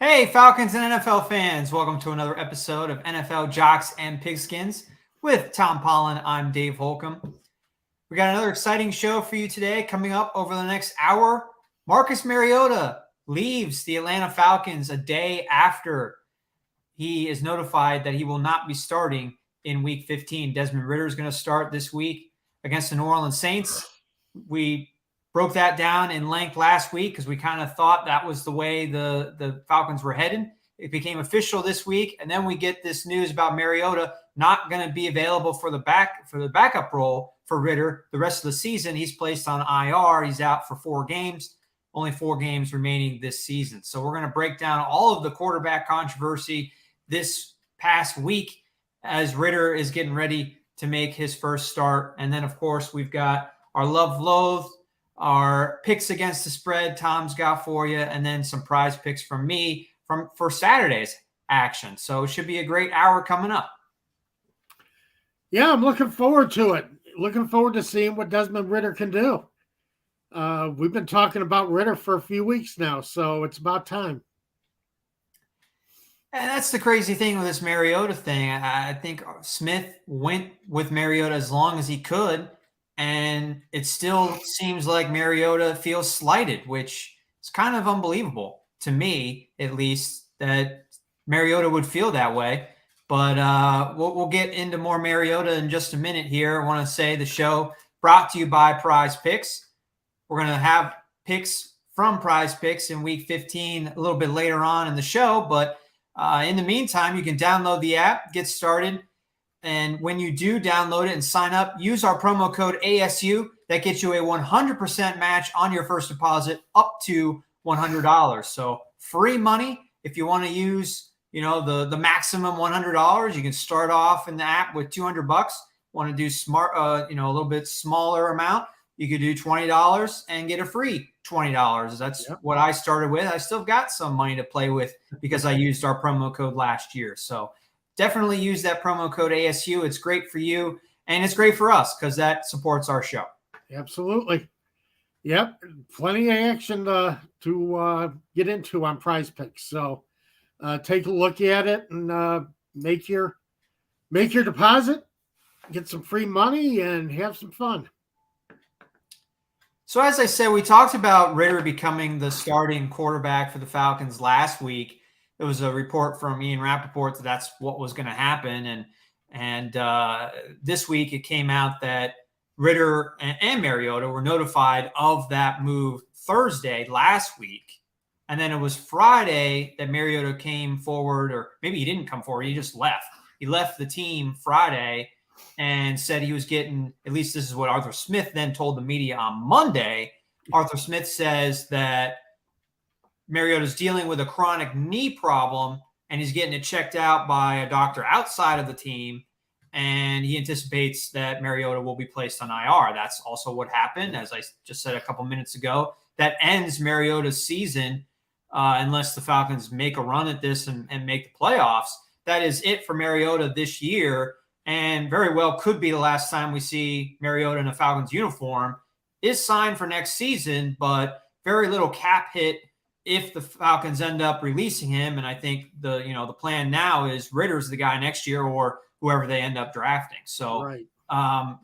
Hey, Falcons and NFL fans. Welcome to another episode of NFL Jocks and Pigskins with Tom Pollen. I'm Dave Holcomb. We got another exciting show for you today coming up over the next hour. Marcus Mariota leaves the Atlanta Falcons a day after he is notified that he will not be starting in Week 15. Desmond Ridder is going to start this week against the New Orleans Saints. We broke that down in length last week because we kind of thought that was the way the Falcons were headed. It became official this week, and then we get this news about Mariota not going to be available for the backup role for Ridder the rest of the season. He's placed on IR. He's out for 4 games. Only 4 games remaining this season. So we're going to break down all of the quarterback controversy this past week as Ridder is getting ready to make his first start. And then, of course, we've got our love-loathe, our picks against the spread Tom's got for you, and then some prize picks from me for Saturday's action. So it should be a great hour coming up. Yeah, I'm looking forward to it. Looking forward to seeing what Desmond Ridder can do. We've been talking about Ridder for a few weeks now, so it's about time. And that's the crazy thing with this Mariota thing. I think Smith went with Mariota as long as he could, and it still seems like Mariota feels slighted, which is kind of unbelievable to me, at least, that Mariota would feel that way. But we'll get into more Mariota in just a minute here. I want to say the show brought to you by Prize Picks. We're going to have picks from Prize Picks in Week 15 a little bit later on in the show. But in the meantime, you can download the app, get started. And when you do download it and sign up, use our promo code ASU. That gets you a 100% match on your first deposit up to $100. So free money. If you want to use the maximum $100, you can start off in the app with $200. Want to do smart, a little bit smaller amount, you could do $20 and get a free $20. That's what I started with. I still got some money to play with because I used our promo code last year. So definitely use that promo code ASU. It's great for you, and it's great for us because that supports our show. Absolutely. Yep. Plenty of action to get into on Prize Picks. So take a look at it and make your deposit, get some free money, and have some fun. So as I said, we talked about Ridder becoming the starting quarterback for the Falcons last week. There was a report from Ian Rappaport that that's what was going to happen. And this week it came out that Ridder and Mariota were notified of that move Thursday last week. And then it was Friday that Mariota came forward, or maybe he didn't come forward. He just left. He left the team Friday and said he was getting, at least this is what Arthur Smith then told the media on Monday. Arthur Smith says that Mariota's dealing with a chronic knee problem and he's getting it checked out by a doctor outside of the team. And he anticipates that Mariota will be placed on IR. That's also what happened, as I just said a couple minutes ago. That ends Mariota's season unless the Falcons make a run at this and make the playoffs. That is it for Mariota this year, and very well could be the last time we see Mariota in a Falcons uniform. Is signed for next season, but very little cap hit if the Falcons end up releasing him. And I think the plan now is Ridder's the guy next year, or whoever they end up drafting. So Right.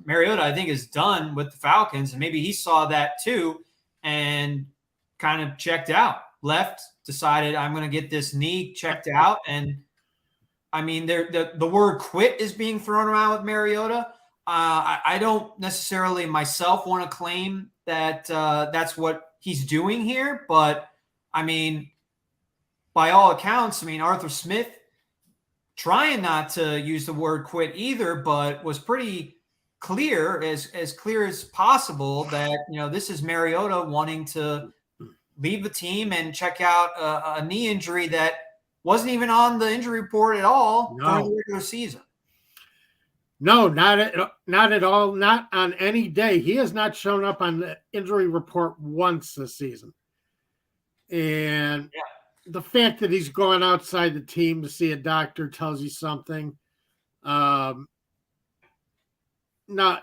Mariota, I think, is done with the Falcons, and maybe he saw that too and kind of checked out, left, decided I'm going to get this knee checked out. And I mean, the word quit is being thrown around with Mariota. I don't necessarily myself want to claim that that's what he's doing here, but I mean, by all accounts, I mean, Arthur Smith trying not to use the word quit either, but was pretty clear, as clear as possible, that this is Mariota wanting to leave the team and check out a knee injury that wasn't even on the injury report at all during the regular season. No, not at all. Not on any day. He has not shown up on the injury report once this season. And the fact that he's going outside the team to see a doctor tells you something. No,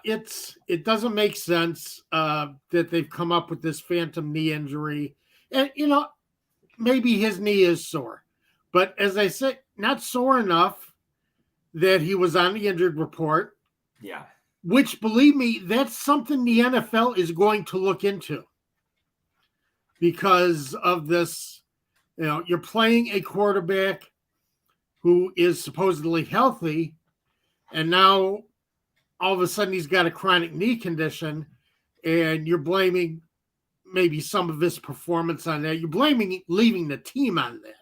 it doesn't make sense that they've come up with this phantom knee injury. And, maybe his knee is sore. But as I said, not sore enough that he was on the injured report. Yeah. Which, believe me, that's something the NFL is going to look into because of this. You're playing a quarterback who is supposedly healthy, and now all of a sudden he's got a chronic knee condition, and you're blaming maybe some of his performance on that. You're blaming leaving the team on that.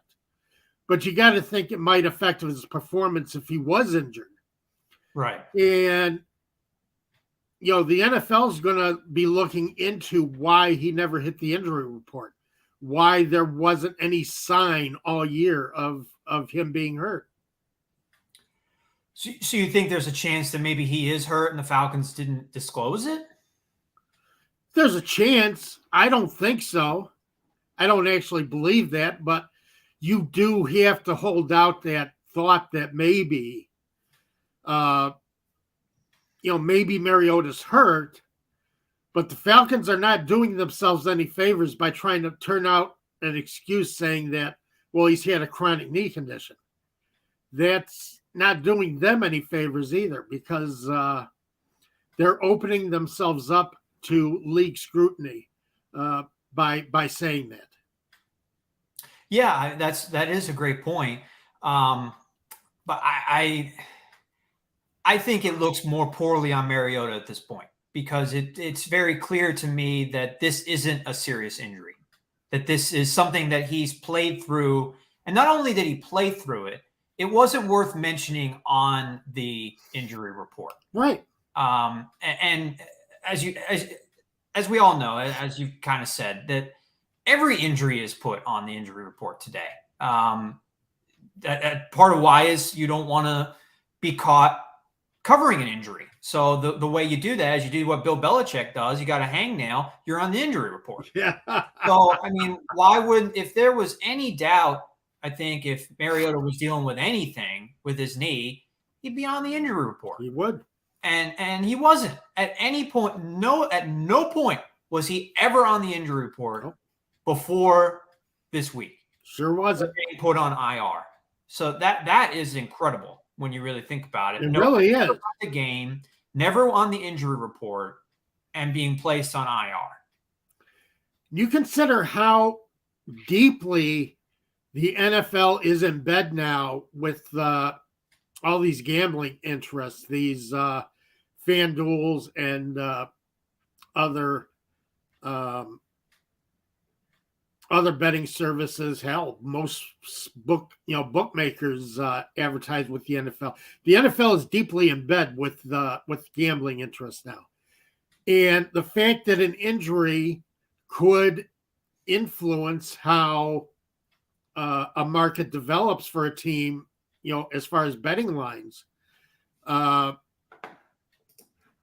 But you got to think it might affect his performance if he was injured. Right. And, the NFL is going to be looking into why he never hit the injury report, why there wasn't any sign all year of him being hurt. So you think there's a chance that maybe he is hurt and the Falcons didn't disclose it? There's a chance. I don't think so. I don't actually believe that, but you do have to hold out that thought that maybe, maybe Mariota's hurt, but the Falcons are not doing themselves any favors by trying to turn out an excuse saying that, well, he's had a chronic knee condition. That's not doing them any favors either because they're opening themselves up to league scrutiny by saying that. Yeah, that is a great point. But I think it looks more poorly on Mariota at this point because it's very clear to me that this isn't a serious injury, that this is something that he's played through. And not only did he play through it, it wasn't worth mentioning on the injury report. Right. And as we all know, as you've kind of said, that every injury is put on the injury report today. That part of why is you don't want to be caught covering an injury. So the way you do that is you do what Bill Belichick does. You got a hangnail, you're on the injury report. Yeah. So, I mean, why wouldn't, if there was any doubt, I think if Mariota was dealing with anything with his knee, he'd be on the injury report. He would. And he wasn't at any point. At no point was he ever on the injury report before this week. Sure wasn't. Being put on IR. So that is incredible when you really think about it. It really is. The game, never on the injury report, and being placed on IR. You consider how deeply the NFL is in bed now with all these gambling interests, these FanDuels and other betting services. Hell, most bookmakers advertise with the NFL. The NFL is deeply in bed with gambling interests now, and the fact that an injury could influence how a market develops for a team, as far as betting lines,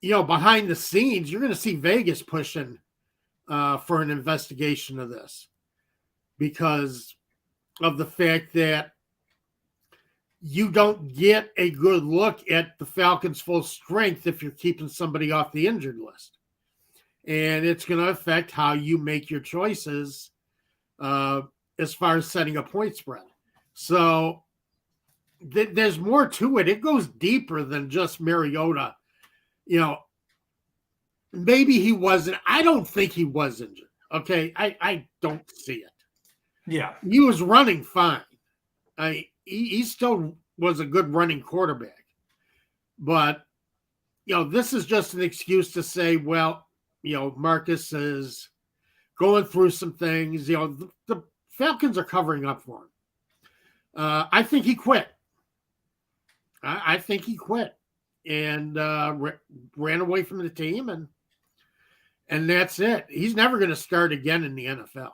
behind the scenes, you're going to see Vegas pushing for an investigation of this because of the fact that you don't get a good look at the Falcons' full strength if you're keeping somebody off the injured list. And it's going to affect how you make your choices as far as setting a point spread. So there's more to it. It goes deeper than just Mariota. Maybe he wasn't. I don't think he was injured. Okay. I don't see it. Yeah. He was running fine. He still was a good running quarterback. But, this is just an excuse to say, well, Marcus is going through some things. The Falcons are covering up for him. I think he quit. I think he quit and ran away from the team, and that's it. He's never going to start again in the NFL,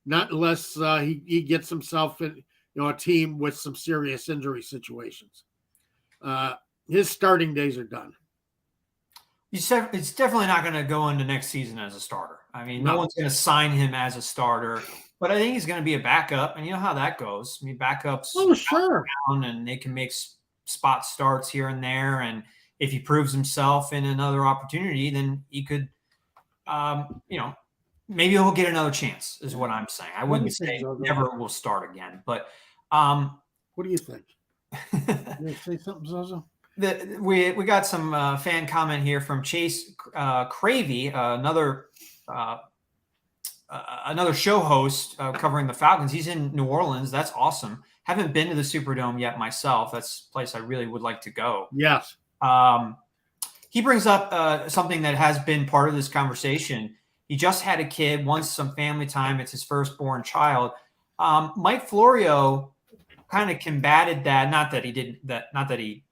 not unless he gets himself in a team with some serious injury situations. His starting days are done. It's definitely not going to go into next season as a starter. I mean, no one's going to sign him as a starter, but I think he's going to be a backup, and you know how that goes. I mean, backups, sure, and they can make spot starts here and there, and if he proves himself in another opportunity, then he could, maybe he'll get another chance. Is what I'm saying. I wouldn't say never will start again, but What do you think? You say something, Zozo? We got some fan comment here from Chase Cravey, another show host covering the Falcons. He's in New Orleans. That's awesome. Haven't been to the Superdome yet myself. That's a place I really would like to go. Yes. He brings up something that has been part of this conversation. He just had a kid, wants some family time. It's his firstborn child. Mike Florio kind of combated that. Not that he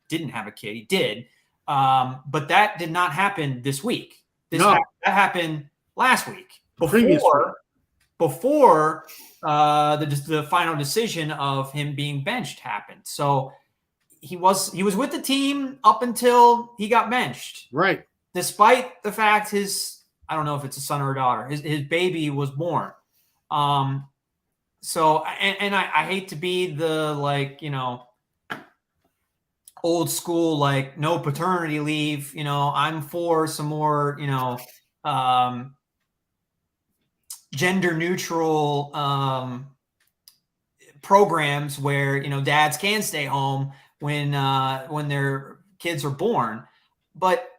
didn't have a kid. He did. But that did not happen this week. That happened last week. Before the final decision of him being benched happened. So he was with the team up until he got benched. Right. Despite the fact I don't know if it's a son or a daughter, his baby was born. So I hate to be the old school, no paternity leave. I'm for some more, gender neutral programs where dads can stay home when their kids are born. But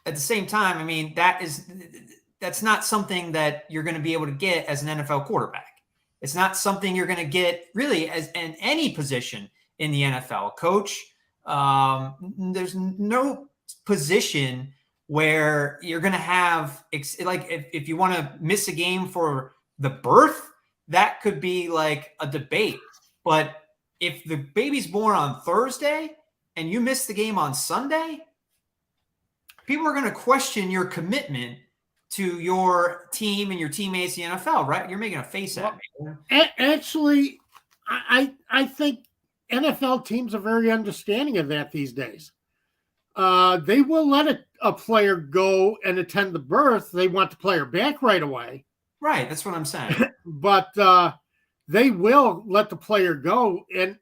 at the same time, I mean, that's not something that you're going to be able to get as an NFL quarterback. It's not something you're going to get really as in any position in the NFL. Coach, there's no position where you're going to have if you want to miss a game for the birth, that could be like a debate. But if the baby's born on Thursday and you miss the game on Sunday, people are going to question your commitment to your team and your teammates in the NFL, right? You're making a face at me. Actually, I think NFL teams are very understanding of that these days. They will let a player go and attend the birth. They want the player back right away. Right, that's what I'm saying. But they will let the player go. And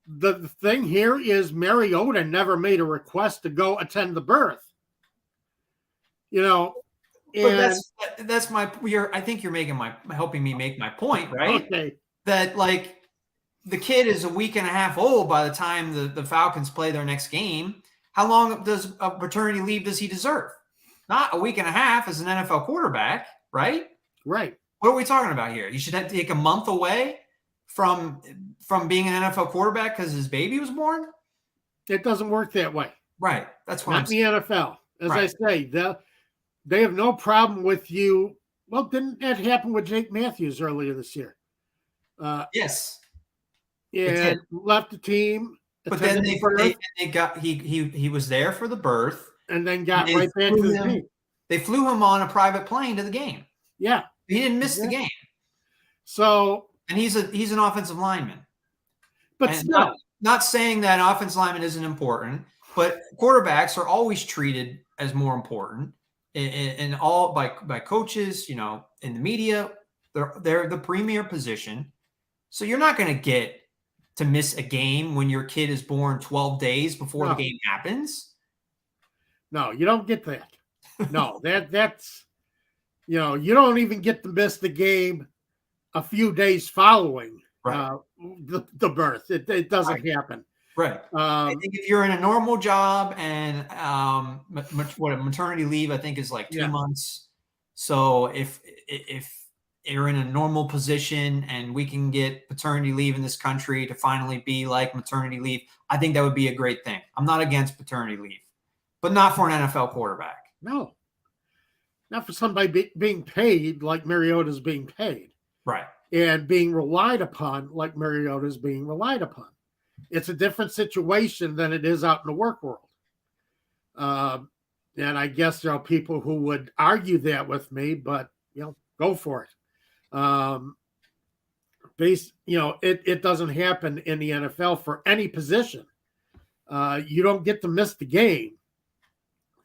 the thing here is Mariota never made a request to go attend the birth. But that's my. I think you're helping me make my point, right? Okay. That the kid is a week and a half old by the time the Falcons play their next game. How long does a paternity leave does he deserve? Not a week and a half as an NFL quarterback, right? Right. What are we talking about here? You should have to take a month away from being an NFL quarterback because his baby was born? It doesn't work that way. Right. That's what I'm saying. Not the NFL. As right. I say, they have no problem with you. Well, didn't that happen with Jake Matthews earlier this year? Yes. And left the team. But then they got he was there for the birth. And then got right back to the team. They flew him on a private plane to the game. Yeah. He didn't miss the game. So and he's an offensive lineman. But still, not saying that offensive lineman isn't important, but quarterbacks are always treated as more important in all by coaches, in the media. They're the premier position. So you're not going to get to miss a game when your kid is born 12 days before the game happens. No, you don't get that. No, that's you don't even get to miss the game a few days following the birth. It doesn't happen. Right. I think if you're in a normal job and what a maternity leave, I think is like 2 months. So if you're in a normal position and we can get paternity leave in this country to finally be like maternity leave, I think that would be a great thing. I'm not against paternity leave, but not for an NFL quarterback. No, not for somebody being paid like Mariota's being paid. Right. And being relied upon like Mariota's being relied upon. It's a different situation than it is out in the work world. And I guess there are people who would argue that with me, but, go for it. It doesn't happen in the NFL for any position. You don't get to miss the game.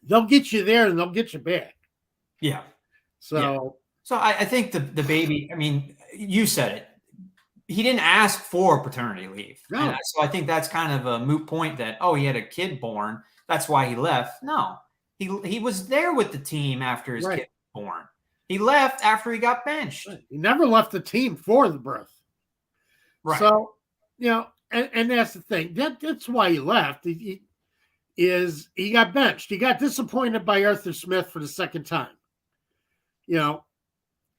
They'll get you there and they'll get you back. Yeah. So I think the baby, I mean, you said it. He didn't ask for paternity leave. No. And so I think that's kind of a moot point that, he had a kid born. That's why he left. No, he was there with the team after his kid was born. He left after he got benched. He never left the team for the birth. Right. So And that's the thing. That's why he left. He got benched. He got disappointed by Arthur Smith for the second time.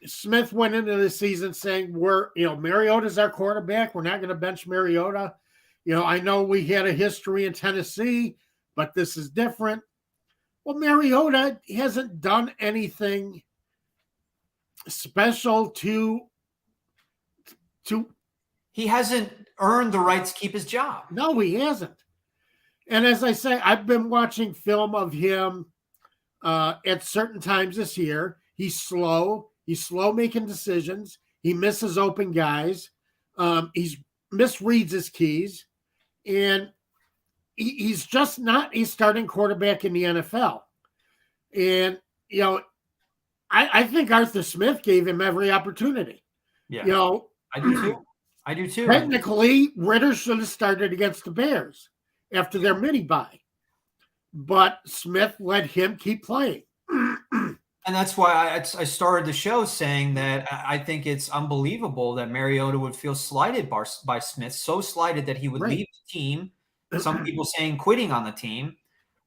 Smith went into the season saying Mariota's our quarterback. We're not going to bench Mariota. I know we had a history in Tennessee, but this is different. Well, Mariota hasn't done anything special to he hasn't earned the right to keep his job. No, he hasn't. And as I say, I've been watching film of him at certain times this year. He's slow. He's slow making decisions. He misses open guys. He misreads his keys. And he's just not a starting quarterback in the NFL. And, I think Arthur Smith gave him every opportunity. Yeah. I do too. Technically, Ridder should have started against the Bears after their mini bye. But Smith let him keep playing. And that's why I started the show saying that I think it's unbelievable that Mariota would feel slighted by Smith, so slighted that he would leave the team. Some people saying quitting on the team.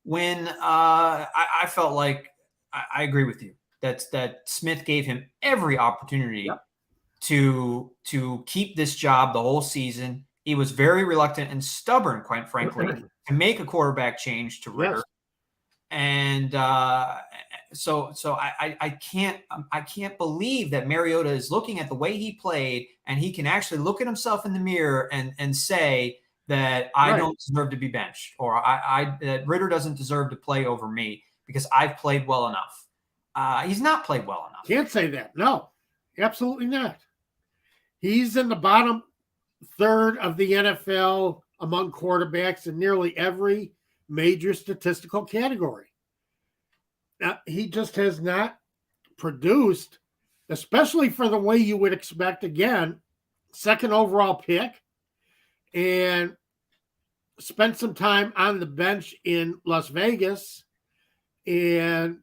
When I felt like I agree with you that Smith gave him every opportunity to keep this job the whole season. He was very reluctant and stubborn, quite frankly, to make a quarterback change to Ridder. And so I can't believe that Mariota is looking at the way he played, and he can actually look at himself in the mirror and say that I don't deserve to be benched, or that Ridder doesn't deserve to play over me because I've played well enough. He's not played well enough. Can't say that. No, absolutely not. He's in the bottom third of the NFL among quarterbacks in nearly every major statistical category. Now, he just has not produced, especially for the way you would expect. Again, second overall pick, and spent some time on the bench in Las Vegas. And,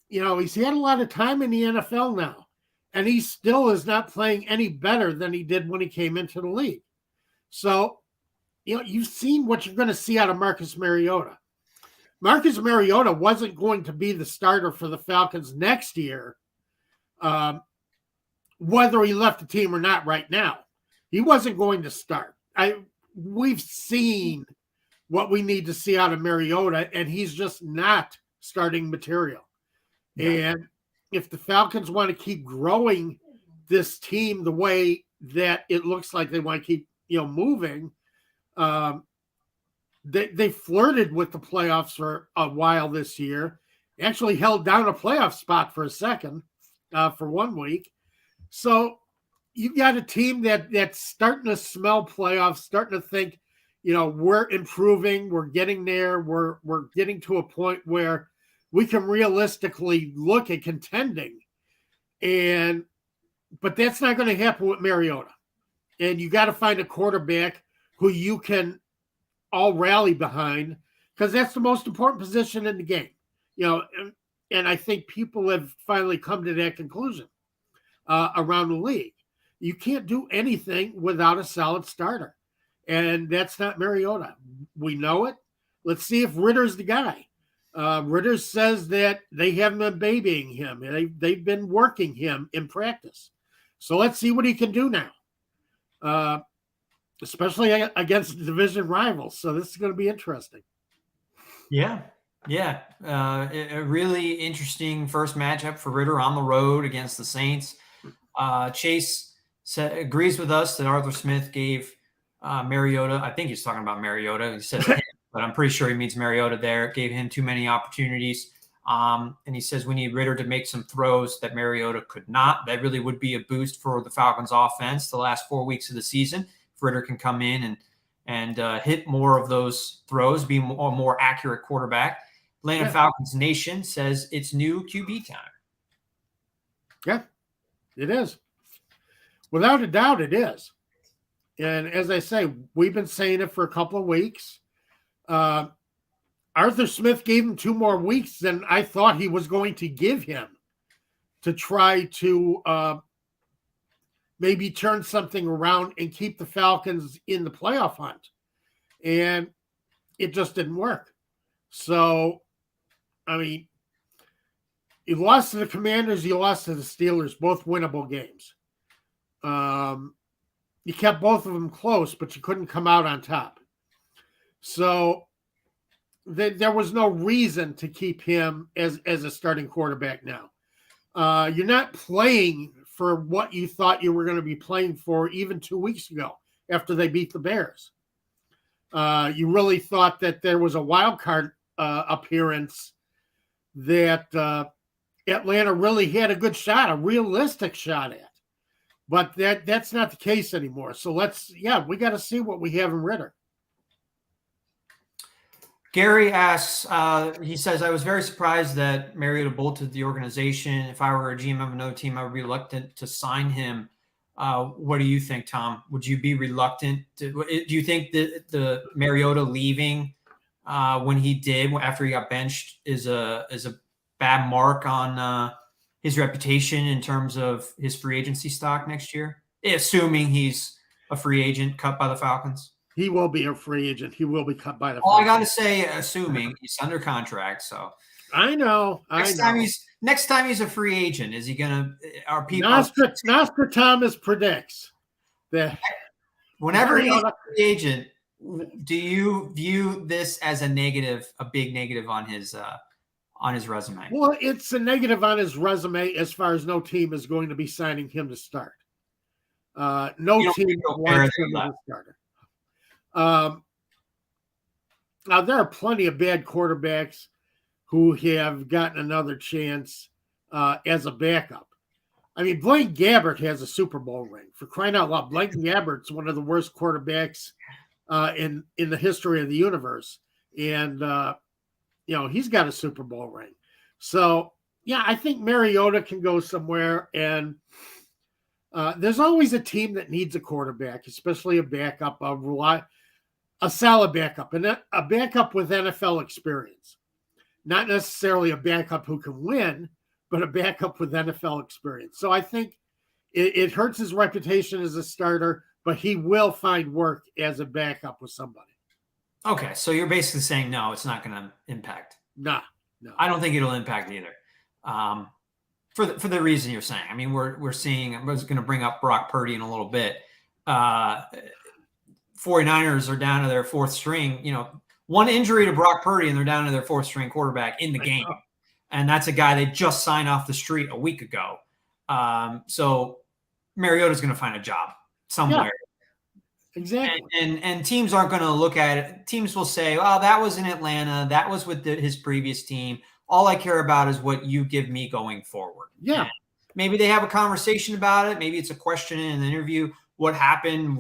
he's had a lot of time in the NFL now. And he still is not playing any better than he did when he came into the league. So, you've seen what you're going to see out of Marcus Mariota. Marcus Mariota wasn't going to be the starter for the Falcons next year, whether he left the team or not right now. He wasn't going to start. We've seen what we need to see out of Mariota, and he's just not starting material. Yeah. And if the Falcons want to keep growing this team the way that it looks like they want to keep, moving, they flirted with the playoffs for a while this year. Actually held down a playoff spot for a second, for 1 week. So you've got a team that's starting to smell playoffs, starting to think, we're improving, we're getting there, we're getting to a point where we can realistically look at contending. But that's not going to happen with Mariota. And you got to find a quarterback who you can all rally behind, because that's the most important position in the game. And I think people have finally come to that conclusion around the league. You can't do anything without a solid starter. And that's not Mariota. We know it. Let's see if Ridder's the guy. Ridder says that they haven't been babying him. They've been working him in practice. So let's see what he can do now, especially against division rivals. So this is going to be interesting. Yeah. A really interesting first matchup for Ridder on the road against the Saints. Chase agrees with us that Arthur Smith gave Mariota, I think he's talking about Mariota. He says but I'm pretty sure he means Mariota there. Gave him too many opportunities. And he says we need Ridder to make some throws that Mariota could not. That really would be a boost for the Falcons offense the last 4 weeks of the season. If Ridder can come in and hit more of those throws, be a more accurate quarterback. Atlanta Falcons Nation says it's new QB time. Yeah, it is. Without a doubt, it is. And as I say, we've been saying it for a couple of weeks. Arthur Smith gave him 2 more weeks than I thought he was going to give him to try to maybe turn something around and keep the Falcons in the playoff hunt. And it just didn't work. So, I mean, you lost to the Commanders, you lost to the Steelers, both winnable games. You kept both of them close, but you couldn't come out on top. So there was no reason to keep him as a starting quarterback now. You're not playing for what you thought you were going to be playing for even 2 weeks ago after they beat the Bears. You really thought that there was a wild card appearance that Atlanta really had a good shot, a realistic shot at. But that's not the case anymore. So we got to see what we have in Ridder. Gary asks, he says, I was very surprised that Mariota bolted the organization. If I were a GM of another team, I would be reluctant to sign him. What do you think, Tom? Would you be reluctant? Do you think that the Mariota leaving when he did, after he got benched, is a bad mark on his reputation in terms of his free agency stock next year, assuming he's a free agent cut by the Falcons? He will be a free agent. He will be cut by the Falcons. I got to say, assuming he's under contract. So I know. Next time he's a free agent, is he going to? Are people? Nostradamus predicts that whenever he's a free agent, do you view this as a negative, a big negative on his resume? Well, it's a negative on his resume as far as no team is going to be signing him to start. No team wants him as a starter. Now there are plenty of bad quarterbacks who have gotten another chance as a backup. I mean, Blaine Gabbert has a Super Bowl ring, for crying out loud. Blaine Gabbert's one of the worst quarterbacks in the history of the universe, and he's got a Super Bowl ring. So yeah, I think Mariota can go somewhere, and there's always a team that needs a quarterback, especially a backup, a solid backup, and a backup with NFL experience. Not necessarily a backup who can win, but a backup with NFL experience. So I think it hurts his reputation as a starter, but he will find work as a backup with somebody. Okay, so you're basically saying no, it's not going to impact. No. I don't think it'll impact either. For the reason you're saying. I mean, we're seeing. I was going to bring up Brock Purdy in a little bit. 49ers are down to their fourth string. One injury to Brock Purdy, and they're down to their fourth string quarterback in the game. And that's a guy they just signed off the street a week ago. So Mariota's going to find a job somewhere. Yeah, exactly. And teams aren't going to look at it. Teams will say, "Oh, that was in Atlanta. That was with his previous team. All I care about is what you give me going forward." Yeah. And maybe they have a conversation about it. Maybe it's a question in an interview. What happened?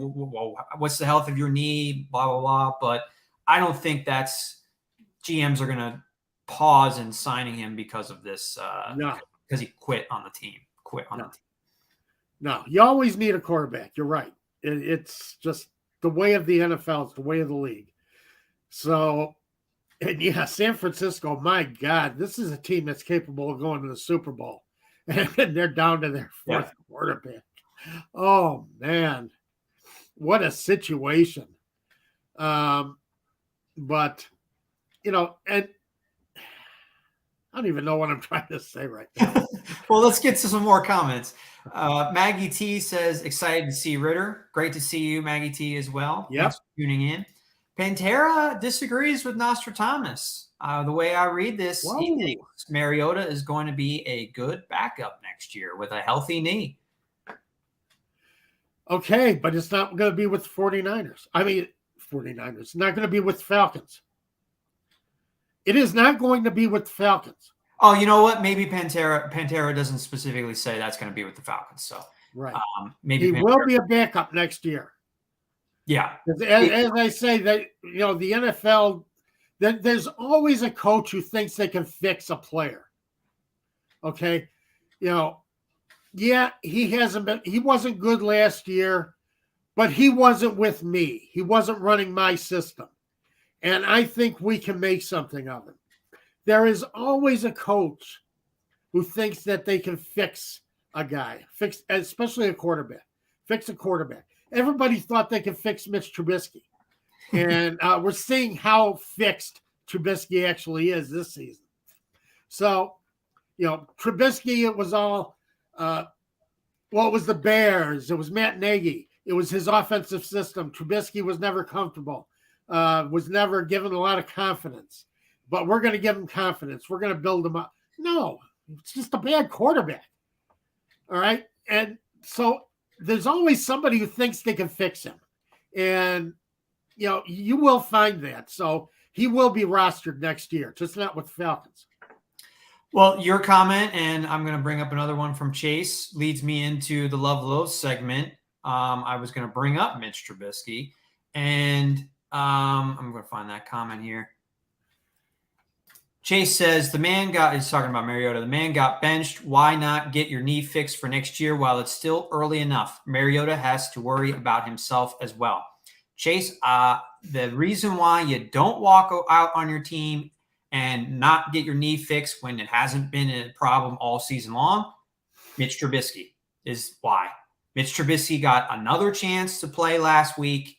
What's the health of your knee? Blah, blah, blah. But I don't think GMs are going to pause in signing him because of this. No. Because he quit on the team. No, you always need a quarterback. You're right. It's just the way of the NFL. It's the way of the league. So, and yeah, San Francisco, my God, this is a team that's capable of going to the Super Bowl. And they're down to their fourth quarterback. Oh, man. What a situation. But, and I don't even know what I'm trying to say right now. Well, let's get to some more comments. Maggie T says, excited to see Ridder. Great to see you, Maggie T, as well. Yep. Thanks for tuning in. Pantera disagrees with Nostradamus. The way I read this, he thinks Mariota is going to be a good backup next year with a healthy knee. Okay, but it's not going to be with 49ers. I mean, 49ers. It's not going to be with Falcons. It is not going to be with the Falcons. Oh, you know what? Maybe Pantera doesn't specifically say that's going to be with the Falcons. So right. Maybe he will be a backup next year. Yeah. As I say, that the NFL, there's always a coach who thinks they can fix a player. Okay. Yeah, he wasn't good last year, but he wasn't with me. He wasn't running my system. And I think we can make something of him. There is always a coach who thinks that they can fix a guy, especially a quarterback. fix a quarterback. Everybody thought they could fix Mitch Trubisky. And we're seeing how fixed Trubisky actually is this season. So, Trubisky, it was all, it was the Bears. It was Matt Nagy. It was his offensive system. Trubisky was never comfortable, was never given a lot of confidence. But we're going to give him confidence. We're going to build him up. No, it's just a bad quarterback. All right? And so there's always somebody who thinks they can fix him. And, you will find that. So he will be rostered next year, just not with the Falcons. Well, your comment, and I'm going to bring up another one from Chase, leads me into the Love Loathe segment. I was going to bring up Mitch Trubisky, and I'm going to find that comment here. Chase says, he's talking about Mariota, the man got benched. Why not get your knee fixed for next year while it's still early enough? Mariota has to worry about himself as well. Chase, the reason why you don't walk out on your team and not get your knee fixed when it hasn't been a problem all season long, Mitch Trubisky is why. Mitch Trubisky got another chance to play last week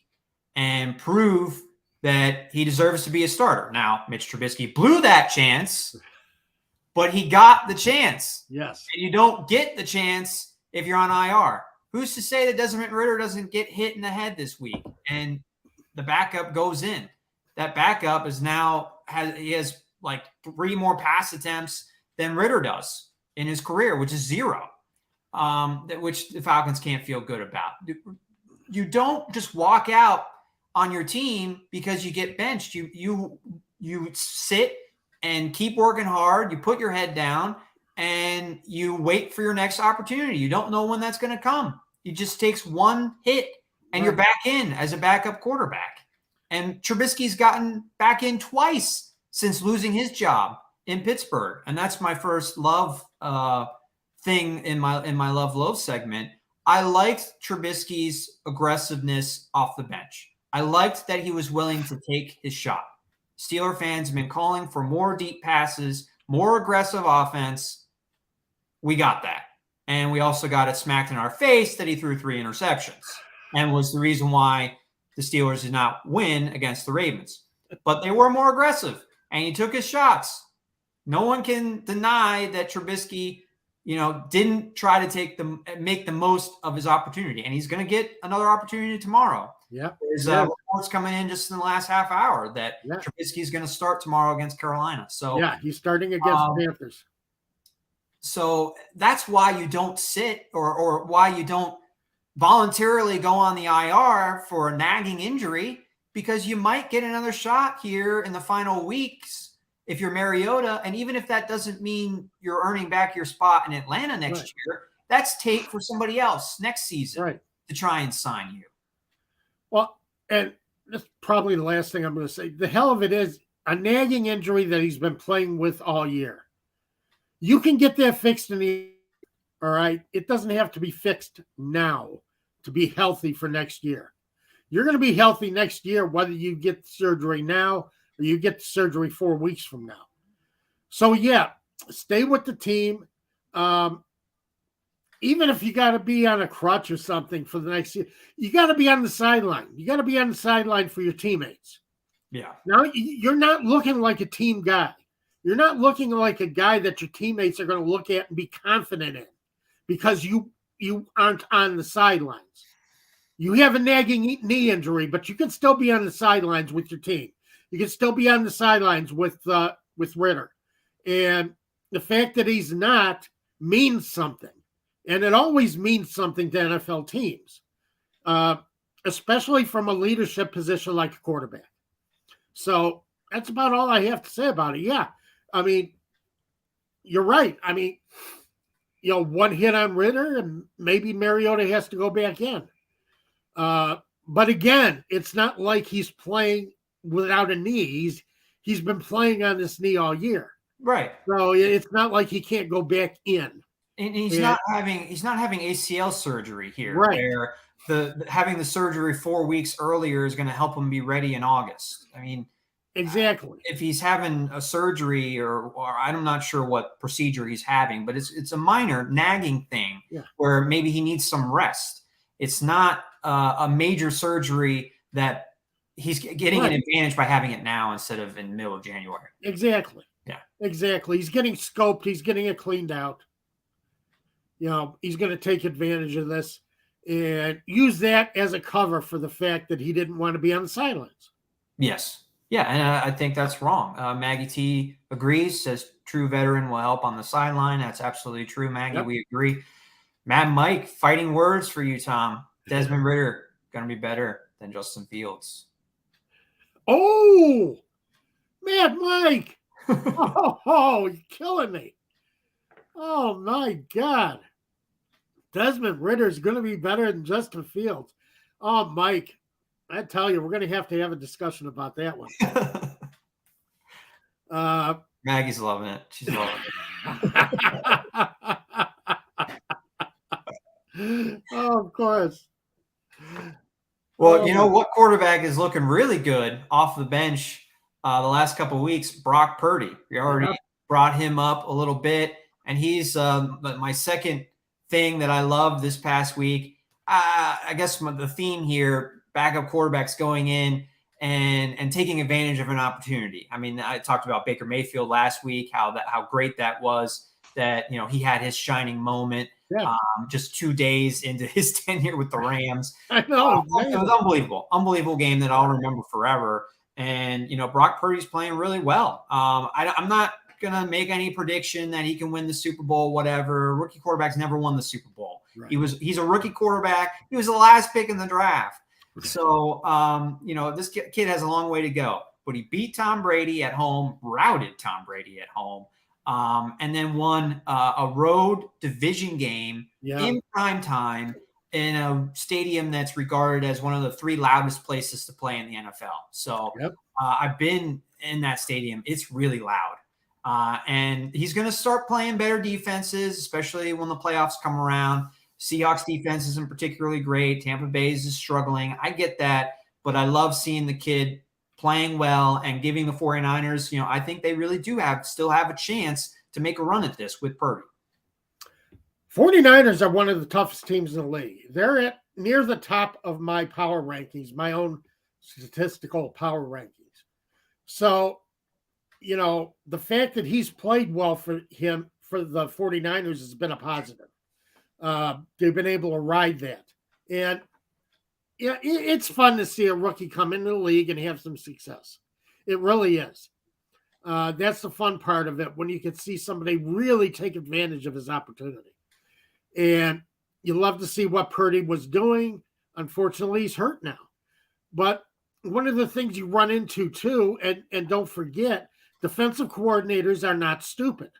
and prove that he deserves to be a starter. Now, Mitch Trubisky blew that chance, but he got the chance. Yes. And you don't get the chance if you're on IR. Who's to say that Desmond Ridder doesn't get hit in the head this week and the backup goes in? That backup has like 3 more pass attempts than Ridder does in his career, which is 0, which the Falcons can't feel good about. You don't just walk out on your team because you get benched. You sit and keep working hard. You put your head down and you wait for your next opportunity. You don't know when that's going to come. It just takes one hit and you're back in as a backup quarterback. And Trubisky's gotten back in twice since losing his job in Pittsburgh. And that's my first love thing in my Love Loathe segment. I liked Trubisky's aggressiveness off the bench. I liked that he was willing to take his shot. Steeler fans have been calling for more deep passes, more aggressive offense. We got that. And we also got it smacked in our face that he threw 3 interceptions and was the reason why the Steelers did not win against the Ravens. But they were more aggressive, and he took his shots. No one can deny that Trubisky, didn't try to make the most of his opportunity, and he's going to get another opportunity tomorrow. Yeah, there's reports coming in just in the last half hour that Trubisky is going to start tomorrow against Carolina. So he's starting against the Panthers. So that's why you don't sit or why you don't voluntarily go on the IR for a nagging injury, because you might get another shot here in the final weeks if you're Mariota. And even if that doesn't mean you're earning back your spot in Atlanta next year, that's tape for somebody else next season to try and sign you. Well, and that's probably the last thing I'm going to say. The hell of it is a nagging injury that he's been playing with all year. You can get that fixed all right? It doesn't have to be fixed now to be healthy for next year. You're going to be healthy next year whether you get surgery now or you get surgery 4 weeks from now. So, stay with the team. Even if you got to be on a crutch or something for the next year, you got to be on the sideline. You got to be on the sideline for your teammates. Yeah. Now, you're not looking like a team guy. You're not looking like a guy that your teammates are going to look at and be confident in because you aren't on the sidelines. You have a nagging knee injury, but you can still be on the sidelines with your team. You can still be on the sidelines with Ridder. And the fact that he's not means something. And it always means something to NFL teams, especially from a leadership position like a quarterback. So that's about all I have to say about it. Yeah. I mean, you're right. I mean, one hit on Ridder and maybe Mariota has to go back in. But again, it's not like he's playing without a knee. He's been playing on this knee all year. Right. So it's not like he can't go back in. And he's not having ACL surgery here, right? Where having the surgery 4 weeks earlier is going to help him be ready in August. I mean, exactly. If he's having a surgery or I'm not sure what procedure he's having, but it's a minor nagging thing where maybe he needs some rest. It's not a major surgery that he's getting an advantage by having it now instead of in the middle of January. Exactly. Yeah. Exactly. He's getting scoped. He's getting it cleaned out. He's going to take advantage of this and use that as a cover for the fact that he didn't want to be on the sidelines. Yes. Yeah, and I think that's wrong. Maggie T agrees, says true veteran will help on the sideline. That's absolutely true, Maggie. Yep. We agree. Matt and Mike, fighting words for you, Tom. Desmond Ridder, going to be better than Justin Fields. Oh, Matt Mike. You're killing me. Oh, my God. Desmond Ridder is going to be better than Justin Fields. Oh, Mike, I tell you, we're going to have a discussion about that one. Maggie's loving it. She's loving it. Oh, of course. Well, you know what quarterback is looking really good off the bench the last couple of weeks? Brock Purdy. We already brought him up a little bit, and he's my second thing that I love this past week. I guess the theme here, backup quarterbacks going in and taking advantage of an opportunity. I mean, I talked about Baker Mayfield last week, how great that was, that, he had his shining moment just 2 days into his tenure with the Rams. I know. It was unbelievable game that I'll remember forever. And, Brock Purdy's playing really well. I'm not going to make any prediction that he can win the Super Bowl, whatever. Rookie quarterbacks never won the Super Bowl. Right. He's a rookie quarterback. He was the last pick in the draft. So, this kid has a long way to go, but he beat Tom Brady at home, routed Tom Brady at home, and then won a road division game in prime time in a stadium that's regarded as one of the 3 loudest places to play in the NFL. So I've been in that stadium. It's really loud. And he's going to start playing better defenses, especially when the playoffs come around. Seahawks defense isn't particularly great. Tampa Bay's is struggling. I get that, but I love seeing the kid playing well and giving the 49ers, I think they really do still have a chance to make a run at this with Purdy. 49ers are one of the toughest teams in the league. They're at near the top of my power rankings, my own statistical power rankings. So, the fact that he's played well for the 49ers has been a positive. They've been able to ride that. And it's fun to see a rookie come into the league and have some success. It really is. That's the fun part of it, when you can see somebody really take advantage of his opportunity. And you love to see what Purdy was doing. Unfortunately, he's hurt now. But one of the things you run into too, and don't forget, defensive coordinators are not stupid.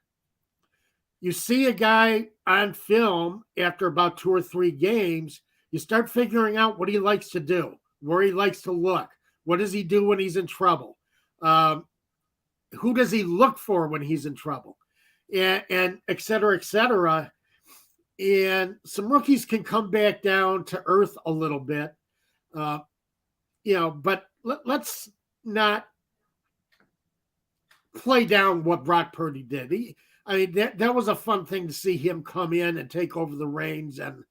You see a guy on film after about 2 or 3 games, you start figuring out what he likes to do, where he likes to look. What does he do when he's in trouble? Who does he look for when he's in trouble? And et cetera, et cetera. And some rookies can come back down to earth a little bit. But let's not play down what Brock Purdy did. That was a fun thing to see him come in and take over the reins and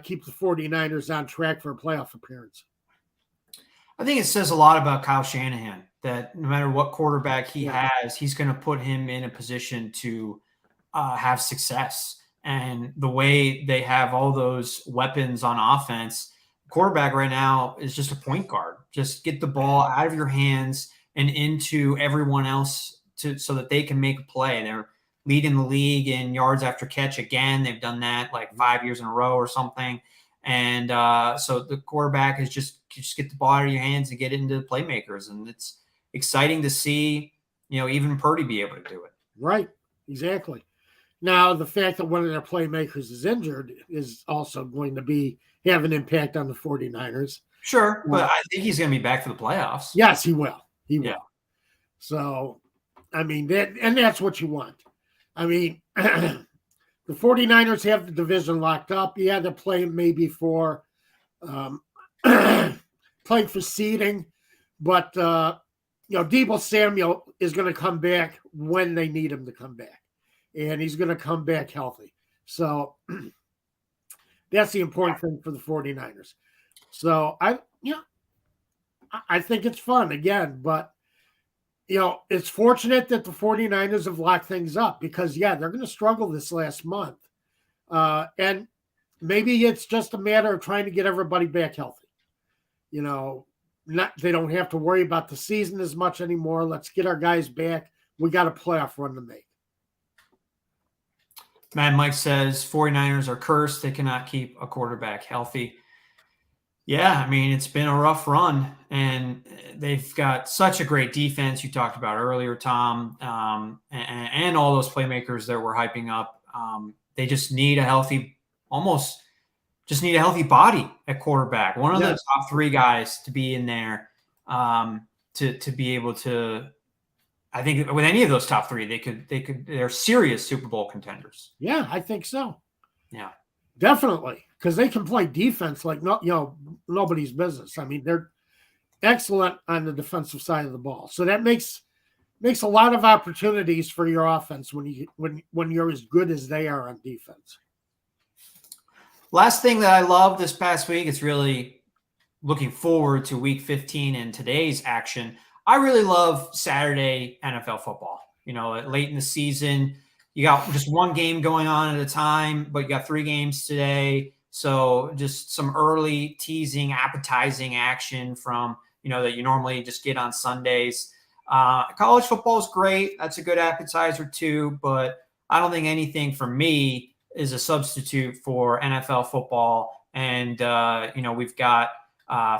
keep the 49ers on track for a playoff appearance. I think it says a lot about Kyle Shanahan that no matter what quarterback he has, he's going to put him in a position to have success. And the way they have all those weapons on offense, quarterback right now is just a point guard. Just get the ball out of your hands and into everyone else so that they can make a play. They're leading the league in yards after catch again. They've done that like 5 years in a row or something. And so the quarterback is just get the ball out of your hands and get it into the playmakers. And it's exciting to see, even Purdy be able to do it. Right. Exactly. Now, the fact that one of their playmakers is injured is also going to have an impact on the 49ers. Sure, but I think he's going to be back for the playoffs. Yes, he will. He will. So, that's what you want. The 49ers have the division locked up. Yeah, they're playing maybe for playing for seeding, but Deebo Samuel is going to come back when they need him to come back. And he's going to come back healthy. So That's the important thing for the 49ers. So I think it's fun again, but it's fortunate that the 49ers have locked things up because they're going to struggle this last month. And maybe it's just a matter of trying to get everybody back healthy. They don't have to worry about the season as much anymore. Let's get our guys back. We got a playoff run to make. Mad Mike says 49ers are cursed. They cannot keep a quarterback healthy. Yeah, I mean, it's been a rough run, and they've got such a great defense you talked about earlier, Tom, and all those playmakers that we're hyping up. They just need a healthy body at quarterback. One of the top 3 guys to be in there to be able to. I think with any of those top 3, they're serious Super Bowl contenders. Yeah, I think so. Yeah, definitely, because they can play defense like nobody's business. I mean, they're excellent on the defensive side of the ball, so that makes a lot of opportunities for your offense when you're as good as they are on defense. Last thing that I loved this past week, it's really looking forward to Week 15 and today's action. I really love Saturday NFL football. Late in the season, you got just one game going on at a time, but you got 3 games today. So just some early teasing, appetizing action from, that you normally just get on Sundays. College football is great. That's a good appetizer too, but I don't think anything for me is a substitute for NFL football. And, we've got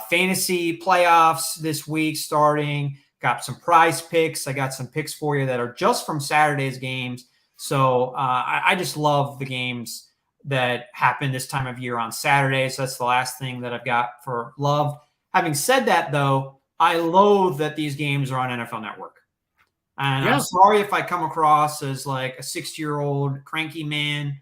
fantasy playoffs this week starting, got some prize picks. I got some picks for you that are just from Saturday's games. So I just love the games that happen this time of year on Saturdays. That's the last thing that I've got for love. Having said that, though, I loathe that these games are on NFL Network. And I'm sorry if I come across as like a 60-year-old cranky man,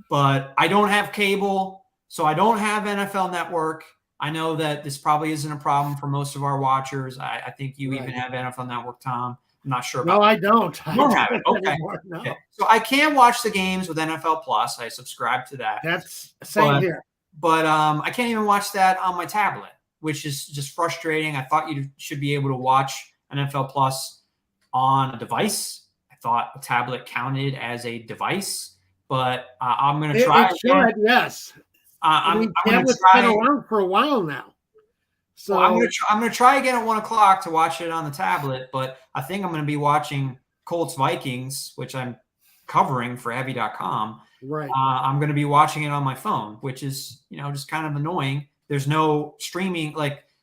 but I don't have cable, so I don't have NFL Network. I know that this probably isn't a problem for most of our watchers. I think you even have NFL Network, Tom. I'm not sure about No, I don't. You don't have it. Okay. Anymore, no. Okay. So I can watch the games with NFL Plus. I subscribe to that. That's same here. But I can't even watch that on my tablet, which is just frustrating. I thought you should be able to watch NFL Plus on a device. I thought a tablet counted as a device, but I'm going to try. It should, yes. I'm going to try. Been around for a while now. So I'm going to try again at 1:00 to watch it on the tablet, but I think I'm going to be watching Colts Vikings, which I'm covering for heavy.com. Right. I'm going to be watching it on my phone, which is, just kind of annoying. There's no streaming,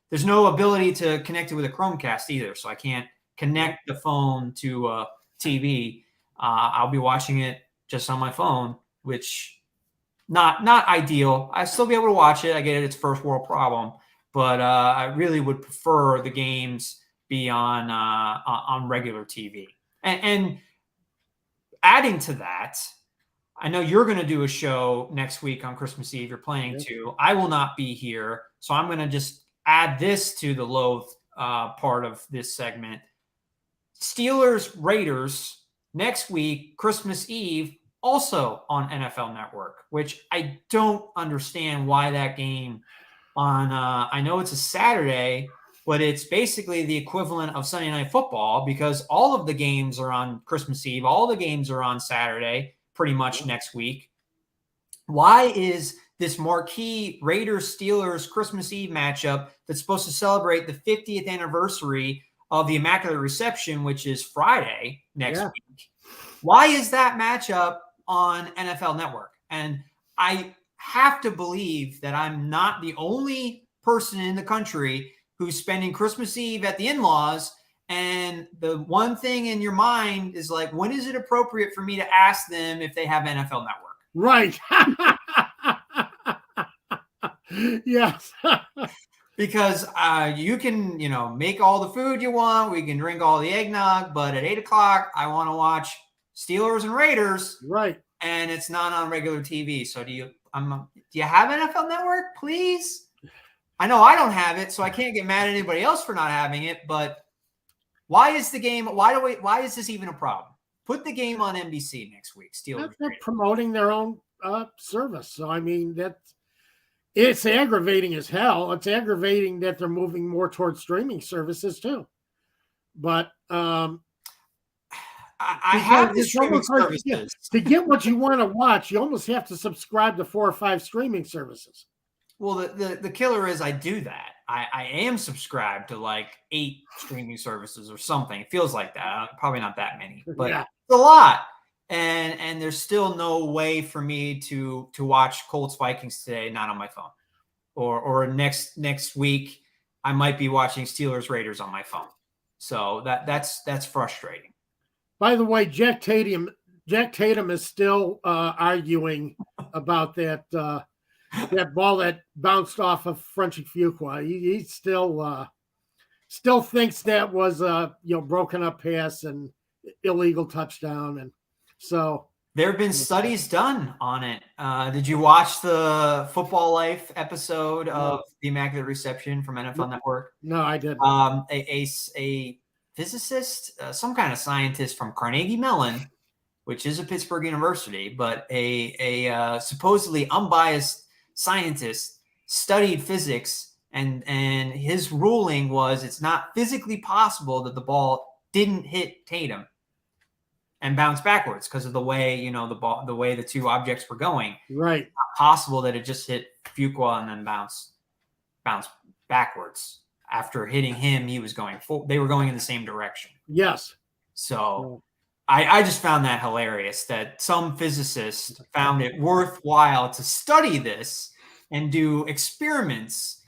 there's no ability to connect it with a Chromecast either. So I can't connect the phone to a TV. I'll be watching it just on my phone, which not ideal. I still be able to watch it. I get it. It's first world problem. But I really would prefer the games be on regular TV. And adding to that, I know you're going to do a show next week on Christmas Eve. You're planning to. I will not be here, so I'm going to just add this to the loathe part of this segment. Steelers Raiders next week, Christmas Eve, also on NFL Network, which I don't understand why that game on I know it's a Saturday, but it's basically the equivalent of Sunday Night Football because all of the games are on Christmas Eve. All the games are on Saturday pretty much next week. Why is this marquee Raiders-Steelers Christmas Eve matchup that's supposed to celebrate the 50th anniversary of the Immaculate Reception, which is Friday next week? Why is that matchup on NFL Network? And I have to believe that I'm not the only person in the country who's spending Christmas Eve at the in-laws. And the one thing in your mind is like, when is it appropriate for me to ask them if they have NFL Network? Right. Yes. Because you can, make all the food you want. We can drink all the eggnog, but at 8:00, I want to watch Steelers and Raiders. Right. And it's not on regular TV. So do you have NFL Network, please? I know I don't have it, so I can't get mad at anybody else for not having it, but why is this even a problem? Put the game on NBC next week. Steelers. They're promoting their own service. So I mean It's aggravating as hell. It's aggravating that they're moving more towards streaming services too. But I have the streaming services. To get what you want to watch, you almost have to subscribe to 4 or 5 streaming services. Well, the killer is I do that. I am subscribed to like 8 streaming services or something. It feels like that. Probably not that many, but Yeah. it's a lot. And there's still no way for me to watch Colts Vikings today, not on my phone. Or next week, I might be watching Steelers Raiders on my phone. So that's frustrating. By the way, Jack Tatum is still arguing about that ball that bounced off of Frenchie Fuqua. He still thinks that was a broken up pass and illegal touchdown, and so there have been studies done on it. Did you watch the Football Life episode of The Immaculate Reception from NFL Network? No, I didn't. A physicist, some kind of scientist from Carnegie Mellon, which is a Pittsburgh university, but a supposedly unbiased scientist studied physics, and his ruling was it's not physically possible that the ball didn't hit Tatum and bounce backwards because of the way the way the two objects were going. Right. It's not possible that it just hit Fuqua and then bounce backwards. After hitting him, he was going forward. They were going in the same direction. Yes. So I just found that hilarious that some physicists found it worthwhile to study this and do experiments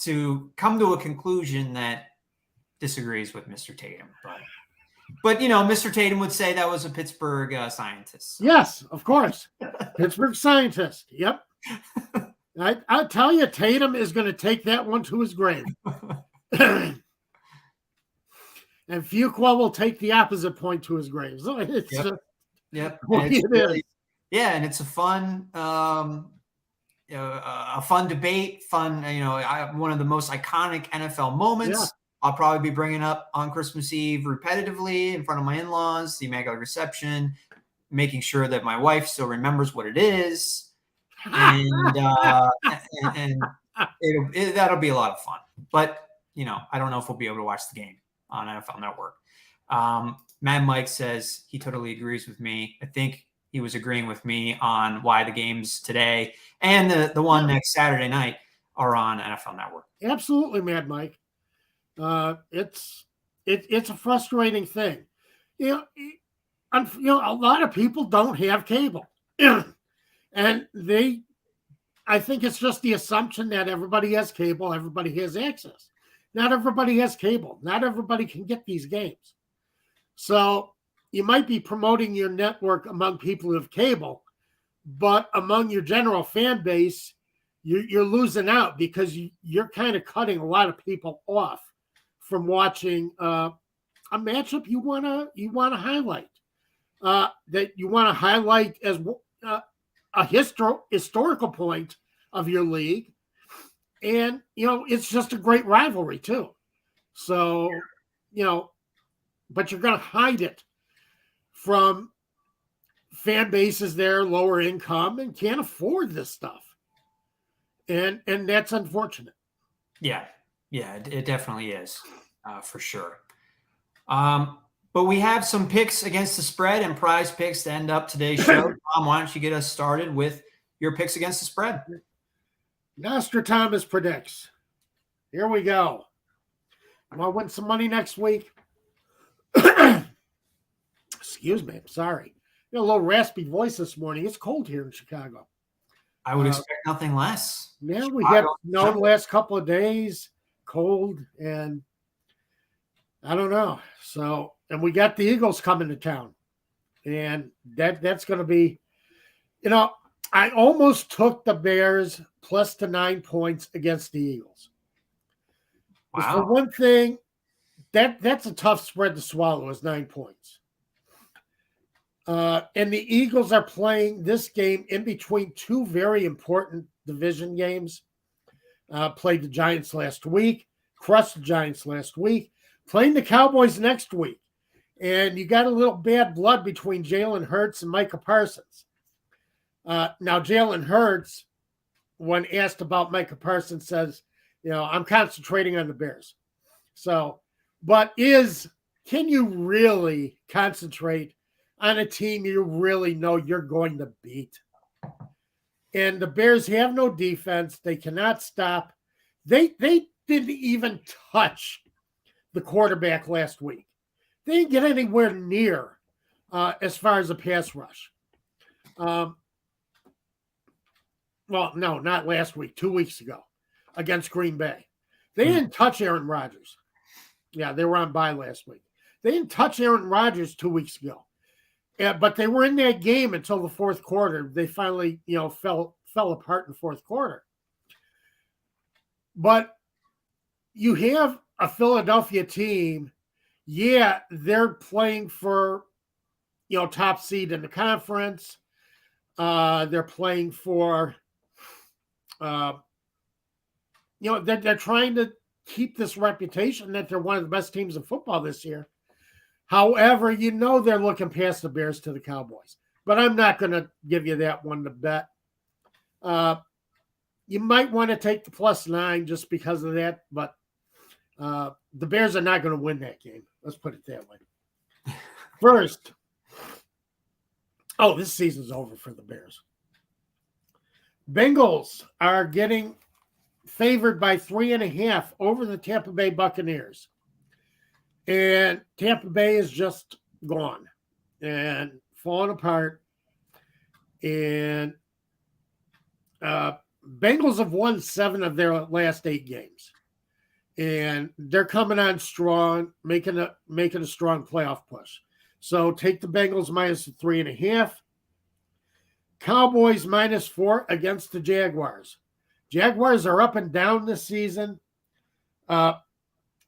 to come to a conclusion that disagrees with Mr. Tatum. But Mr. Tatum would say that was a Pittsburgh scientist. So. Yes, of course. Pittsburgh scientist. Yep. I'll tell you, Tatum is going to take that one to his grave. And Fuqua will take the opposite point to his grave. So it's yep. And it's a fun debate, one of the most iconic NFL moments. Yeah. I'll probably be bringing up on Christmas Eve repetitively in front of my in-laws, the Immaculate Reception, making sure that my wife still remembers what it is. And that'll be a lot of fun. But, I don't know if we'll be able to watch the game on NFL Network. Mad Mike says he totally agrees with me. I think he was agreeing with me on why the games today and the one next Saturday night are on NFL Network. Absolutely, Mad Mike. It's a frustrating thing. A lot of people don't have cable. And I think it's just the assumption that everybody has cable, everybody has access. Not everybody has cable. Not everybody can get these games. So you might be promoting your network among people who have cable, but among your general fan base, you're losing out because you're kind of cutting a lot of people off from watching a matchup you want to highlight. That you want to highlight as a historical point of your league. And, it's just a great rivalry too. So, but you're going to hide it from fan bases there, lower income, and can't afford this stuff. And that's unfortunate. Yeah, it definitely is, for sure. But we have some picks against the spread and prize picks to end up today's show. Tom, why don't you get us started with your picks against the spread? Nostradamus predicts. Here we go. I want to win some money next week. Excuse me. I'm sorry. A little raspy voice this morning. It's cold here in Chicago. I would expect nothing less. Yeah, we had snow the last couple of days, cold, and I don't know. So, and we got the Eagles coming to town, and that's going to be, I almost took the Bears plus the 9 points against the Eagles. Wow. For one thing, that's a tough spread to swallow is 9 points. And the Eagles are playing this game in between 2 very important division games. Played the Giants last week, crushed the Giants last week, playing the Cowboys next week. And you got a little bad blood between Jalen Hurts and Micah Parsons. Now, Jalen Hurts when asked about Micah Parsons, says, I'm concentrating on the Bears. So, but can you really concentrate on a team you really know you're going to beat? And the Bears have no defense. They cannot stop. They didn't even touch the quarterback last week. They didn't get anywhere near as far as a pass rush. Well, no, not last week, 2 weeks ago against Green Bay. They didn't touch Aaron Rodgers. Yeah, they were on bye last week. They didn't touch Aaron Rodgers 2 weeks ago. Yeah, but they were in that game until the fourth quarter. They finally, fell apart in the fourth quarter. But you have a Philadelphia team. Yeah, they're playing for, top seed in the conference. They're playing for, they're trying to keep this reputation that they're one of the best teams in football this year. However, they're looking past the Bears to the Cowboys. But I'm not going to give you that one to bet. You might want to take the +9 just because of that, but the Bears are not going to win that game. Let's put it that way. First, this season's over for the Bears. Bengals are getting favored by 3.5 over the Tampa Bay Buccaneers. And Tampa Bay is just gone and falling apart. And Bengals have won 7 of their last 8 games. And they're coming on strong, making a strong playoff push. So take the Bengals -3.5. Cowboys -4 against the Jaguars. Jaguars are up and down this season.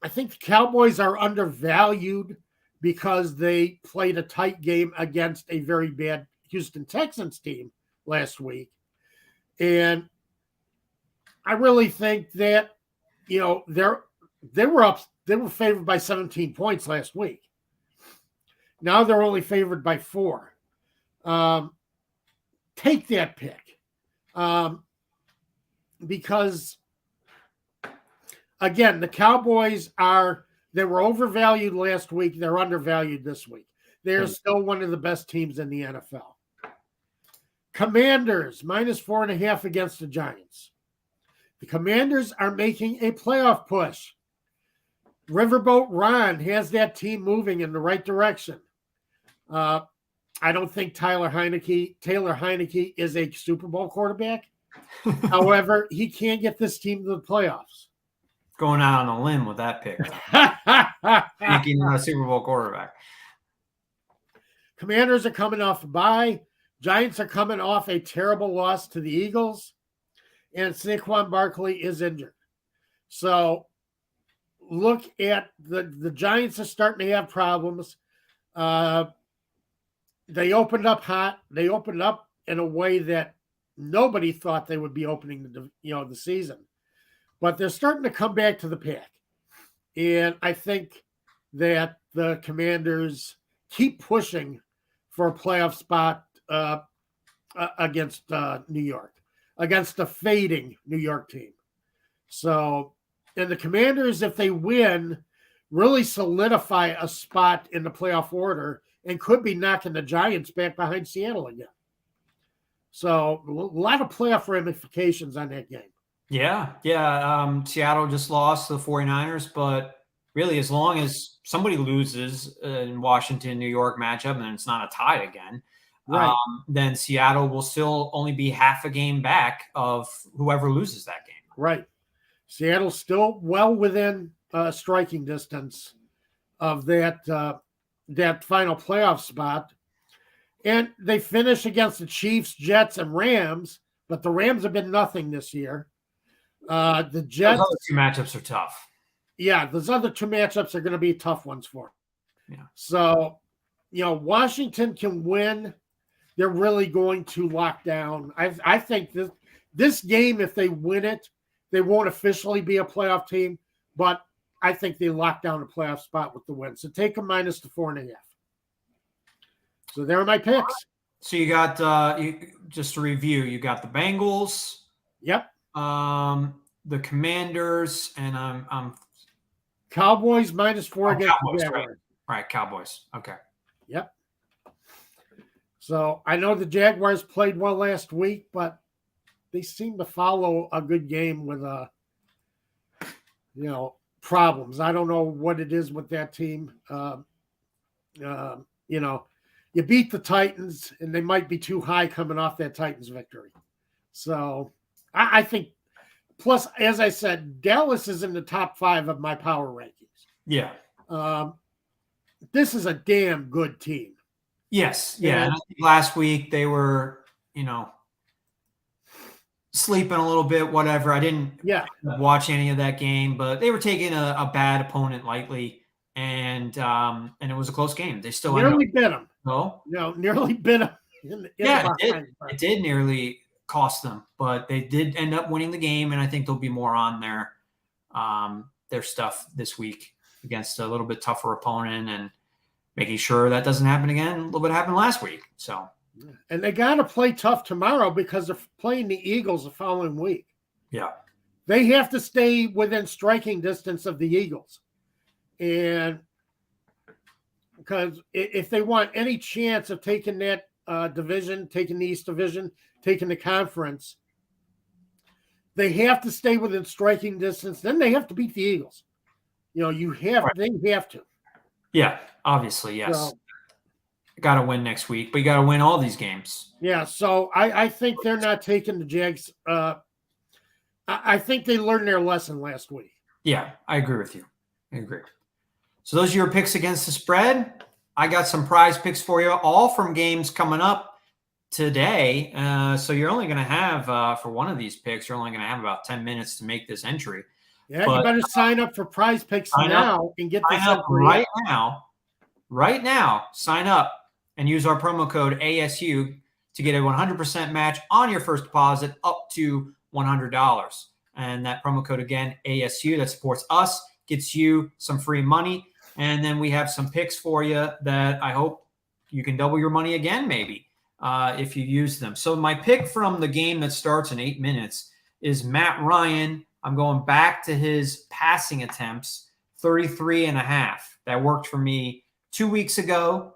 I think the Cowboys are undervalued because they played a tight game against a very bad Houston Texans team last week. And I really think that, they were favored by 17 points last week. Now they're only favored by 4. Take that pick. Because again, the Cowboys they were overvalued last week. They're undervalued this week. They're still one of the best teams in the NFL. Commanders -4.5 against the Giants. The Commanders are making a playoff push. Riverboat Ron has that team moving in the right direction. I don't think Taylor Heineke is a Super Bowl quarterback. However, he can't get this team to the playoffs. Going out on a limb with that pick. Making a Super Bowl quarterback. Commanders are coming off a bye. Giants are coming off a terrible loss to the Eagles. And Saquon Barkley is injured. So look at the Giants are starting to have problems. They opened up hot. They opened up in a way that nobody thought they would be opening the season. But they're starting to come back to the pack. And I think that the Commanders keep pushing for a playoff spot against New York, against a fading New York team. So, and the Commanders, if they win, really solidify a spot in the playoff order and could be knocking the Giants back behind Seattle again. So a lot of playoff ramifications on that game. Yeah. Seattle just lost to the 49ers, but really as long as somebody loses in Washington, New York matchup, and it's not a tie again, right, then Seattle will still only be half a game back of whoever loses that game. Right. Seattle's still well within striking distance of that final playoff spot. And they finish against the Chiefs, Jets, and Rams, but the Rams have been nothing this year. The Jets. Those other 2 matchups are tough. Yeah, those other 2 matchups are going to be tough ones for them. Yeah. So, Washington can win. They're really going to lock down. I think this game, if they win it, they won't officially be a playoff team, but I think they lock down a playoff spot with the win. So take them -4.5. So there are my picks. So you got, just to review, you got the Bengals Yep. The Commanders, and I'm Cowboys -4 against Cowboys, the Jaguars. Right, Cowboys. Okay. Yep. So I know the Jaguars played well last week, but they seem to follow a good game with problems. I don't know what it is with that team. You beat the Titans, and they might be too high coming off that Titans victory. So I think, plus, as I said, Dallas is in the top 5 of my power rankings. Yeah. This is a damn good team. Yes. Yeah. And I think last week they were, sleeping a little bit, whatever. I didn't watch any of that game, but they were taking a bad opponent lightly, and it was a close game. They still nearly bit them. No, nearly bit them. It did nearly cost them, but they did end up winning the game, and I think there'll be more on their stuff this week against a little bit tougher opponent, and making sure that doesn't happen again. A little bit happened last week, so. And they got to play tough tomorrow because they're playing the Eagles the following week. Yeah. They have to stay within striking distance of the Eagles. And because if they want any chance of taking that division, taking the East Division, taking the conference, they have to stay within striking distance. Then they have to beat the Eagles. They have to. Yeah, obviously, yes. So, got to win next week, but you got to win all these games. Yeah, so I think they're not taking the Jags. I think they learned their lesson last week. Yeah, I agree with you. I agree. So those are your picks against the spread. I got some prize picks for you, all from games coming up today. So you're only going to have, for one of these picks, you're only going to have about 10 minutes to make this entry. Yeah, but you better sign up for prize picks now and get this entry right now. Sign up and use our promo code ASU to get a 100% match on your first deposit up to $100. And that promo code, again, ASU, that supports us, gets you some free money. And then we have some picks for you that I hope you can double your money again, maybe, if you use them. So my pick from the game that starts in 8 minutes is Matt Ryan. I'm going back to his passing attempts, 33.5. That worked for me 2 weeks ago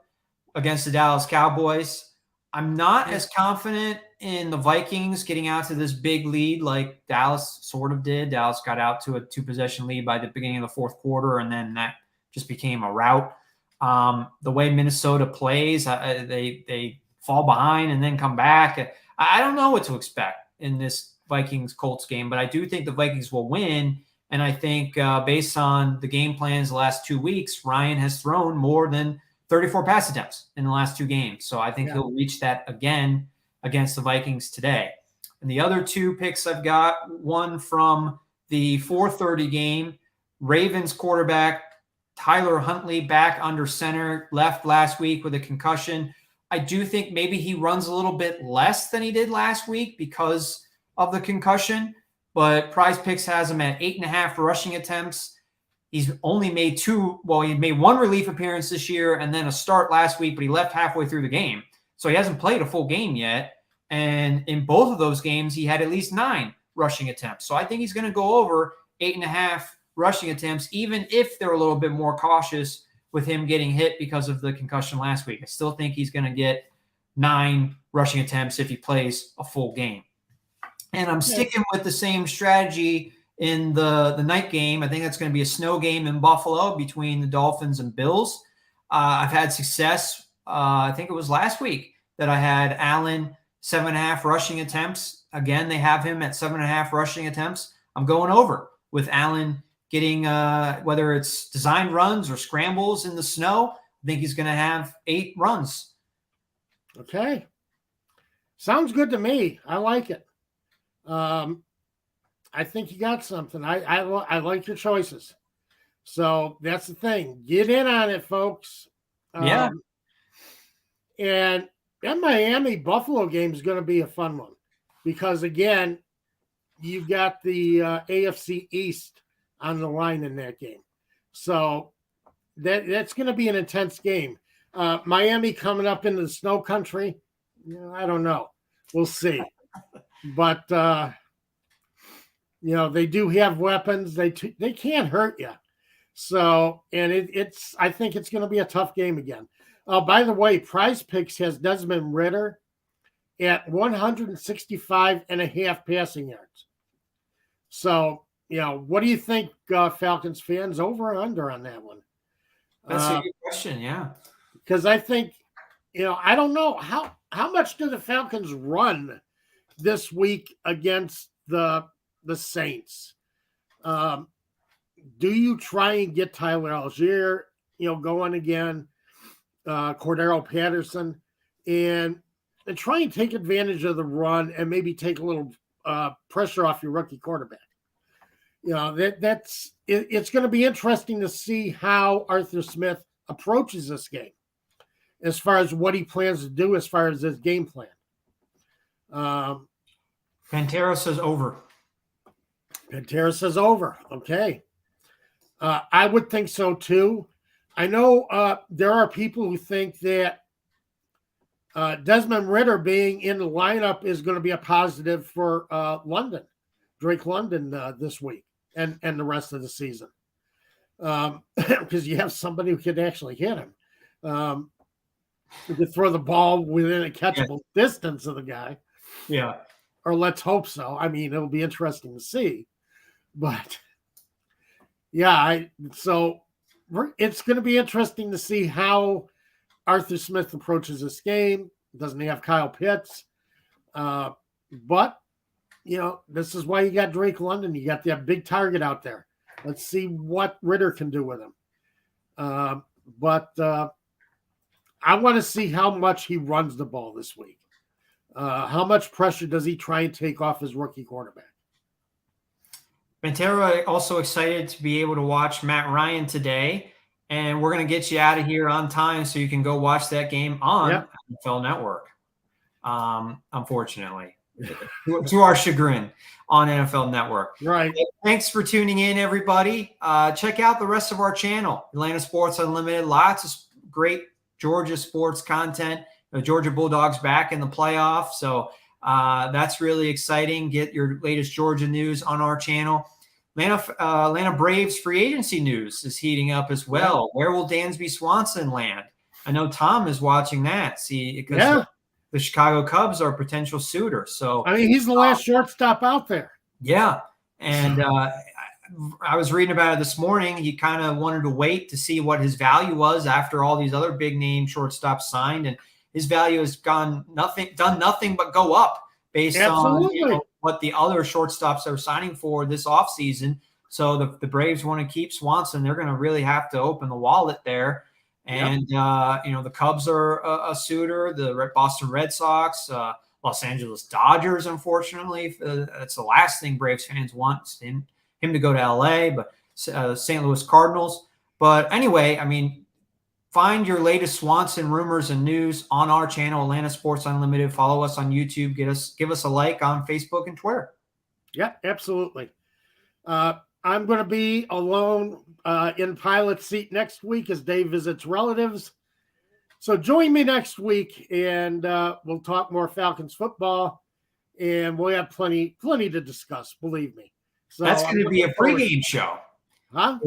against the Dallas Cowboys. I'm not as confident in the Vikings getting out to this big lead like Dallas sort of did. Dallas got out to a 2-possession lead by the beginning of the fourth quarter, and then that just became a rout. The way Minnesota plays, they fall behind and then come back. I don't know what to expect in this Vikings-Colts game, but I do think the Vikings will win. And I think based on the game plans the last 2 weeks, Ryan has thrown more than 34 pass attempts in the last 2 games. So I think he'll reach that again against the Vikings today. And the other 2 picks I've got, one from the 4:30 game, Ravens quarterback Tyler Huntley back under center, left last week with a concussion. I do think maybe he runs a little bit less than he did last week because of the concussion. But Prize Picks has him at 8.5 rushing attempts. He's only made 2. Well, he made 1 relief appearance this year and then a start last week, but he left halfway through the game. So he hasn't played a full game yet. And in both of those games, he had at least 9 rushing attempts. So I think he's going to go over 8.5 rushing attempts, even if they're a little bit more cautious with him getting hit because of the concussion last week. I still think he's going to get 9 rushing attempts if he plays a full game. And I'm sticking with the same strategy in the night game. I think that's going to be a snow game in Buffalo between the Dolphins and Bills. I've had success. I think it was last week that I had Allen 7.5 rushing attempts. Again, they have him at 7.5 rushing attempts. I'm going over with Allen getting, whether it's designed runs or scrambles in the snow. I think he's going to have 8 runs. Okay. Sounds good to me. I like it. I think you got something. I like your choices. So that's the thing. Get in on it, folks. Yeah. And that Miami Buffalo game is going to be a fun one because, again, you've got the AFC East on the line in that game. So that's going to be an intense game. Miami coming up into the snow country. I don't know. We'll see. But They do have weapons. They can't hurt you. So, and I think it's going to be a tough game again. By the way, Prize Picks has Desmond Ridder at 165.5 passing yards. So, what do you think, Falcons fans, over or under on that one? That's a good question, yeah. Because I think, I don't know how much do the Falcons run this week against the Saints? Do you try and get Tyler Algier, going again, Cordero Patterson, and try and take advantage of the run and maybe take a little pressure off your rookie quarterback? It's going to be interesting to see how Arthur Smith approaches this game as far as what he plans to do as far as his game plan. Pantera says over. Pantera says over. Okay. I would think so too. I know there are people who think that Desmond Ridder being in the lineup is going to be a positive for Drake London this week and the rest of the season. Because you have somebody who can actually hit him. Who could throw the ball within a catchable distance of the guy. Yeah. Or let's hope so. I mean, it'll be interesting to see. But yeah, so it's going to be interesting to see how Arthur Smith approaches this game. Doesn't he have Kyle Pitts? But, this is why you got Drake London. You got that big target out there. Let's see what Ridder can do with him. But I want to see how much he runs the ball this week. How much pressure does he try and take off his rookie quarterback? Pantera also excited to be able to watch Matt Ryan today. And we're going to get you out of here on time so you can go watch that game on NFL Network. Unfortunately, to our chagrin, on NFL Network. Right. Thanks for tuning in, everybody. Check out the rest of our channel, Atlanta Sports Unlimited. Lots of great Georgia sports content. The Georgia Bulldogs back in the playoffs. So that's really exciting. Get your latest Georgia news on our channel. Atlanta Braves free agency news is heating up as well. Yeah. Where will Dansby Swanson land? I know Tom is watching that. See, because the Chicago Cubs are a potential suitor. So I mean, he's the last shortstop out there. Yeah, and I was reading about it this morning. He kind of wanted to wait to see what his value was after all these other big name shortstops signed, and his value has done nothing but go up based on what the other shortstops are signing for this offseason. So the Braves want to keep Swanson. They're going to really have to open the wallet there. And, the Cubs are a suitor, the Boston Red Sox, Los Angeles Dodgers, unfortunately. That's the last thing Braves fans want, him to go to L.A., but St. Louis Cardinals. But anyway, I mean, find your latest Swanson rumors and news on our channel, Atlanta Sports Unlimited. Follow us on YouTube. Give us a like on Facebook and Twitter. Yeah, absolutely. I'm going to be alone in pilot seat next week as Dave visits relatives. So join me next week, and we'll talk more Falcons football, and we'll have plenty to discuss, believe me. So that's going to be a pregame show. Huh?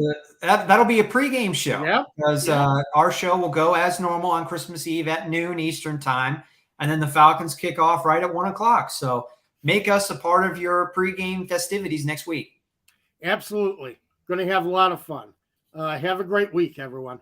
That'll be a pregame show. Yeah. Because our show will go as normal on Christmas Eve at noon Eastern time, and then the Falcons kick off right at 1 o'clock. So make us a part of your pregame festivities next week. Absolutely. Going to have a lot of fun. Have a great week, everyone.